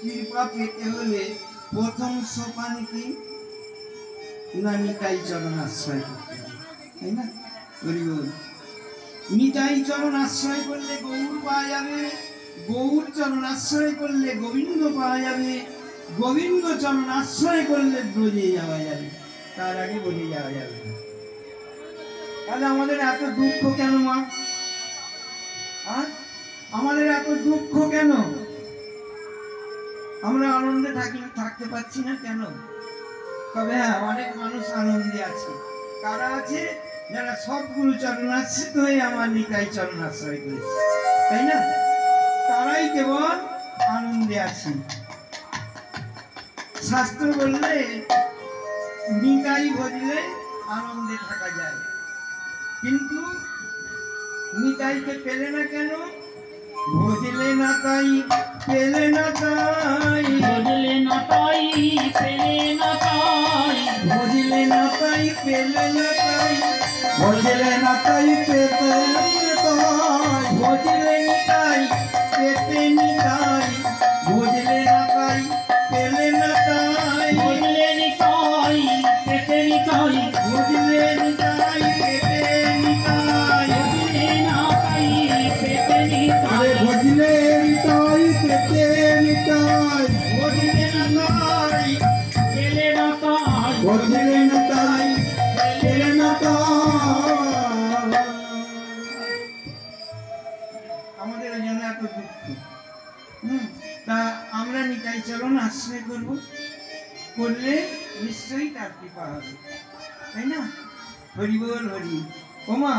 কৃপা পেতে হলে প্রথম সোপান কি না নিতাই চরণ আশ্রয় করতে হবে, তাই না? হরি বল। নিতাই চরণ আশ্রয় করলে গৌর পাওয়া যাবে, গৌর চরণ আশ্রয় করলে গোবিন্দ পাওয়া যাবে, গোবিন্দ চরণ আশ্রয় করলে ব্রজে যাওয়া যাবে, তার আগে ব্রজে যাওয়া যাবে না। তাহলে আমাদের এত দুঃখ কেন মা? আর আমাদের এত দুঃখ কেন? আমরা আনন্দে থাকতে পারছি না কেন? তবে হ্যাঁ, অনেক মানুষ আনন্দে আছে। কারা আছে? যারা সদ্গুরু চরণ আশ্রিত হয়ে আমার নিতাই চরণ আশ্রয় করেছে, তাই না? তারাই কেবল আনন্দে আছে। শাস্ত্র বললে নিতাই ভজলে আনন্দে থাকা যায়, কিন্তু নিতাইকে পেলে না কেন? ভজলে না তাই, পেলে না তাই, ভজলে না তাই, পেলে না তাই, ভজলে না তাই, পেলে না তাই, ভজলে না তাই, পেতে নিতাই, ভজলে নিতাই, পেতে নিতাই, ভজলে না তাই, পেলে না তাই, ভজলে নিতাই, পেতে নিতাই, ভজলে নিতাই, পেতে নিতাই, ভজলে না তাই, পেতে নিতাই, আরে ভজলে নিতাই, পেতে নিতাই, ভজলে না তাই, পেলে না তাই, ভজলে না তাই, পেলে না তাই। আমাদের ওই জন্য এত দুঃখ। তা আমরা নিতাই চরণ আশ্রয় করব, করলে নিশ্চয়ই তার কৃপা হবে, তাই না? হরি বল হরি। ওমা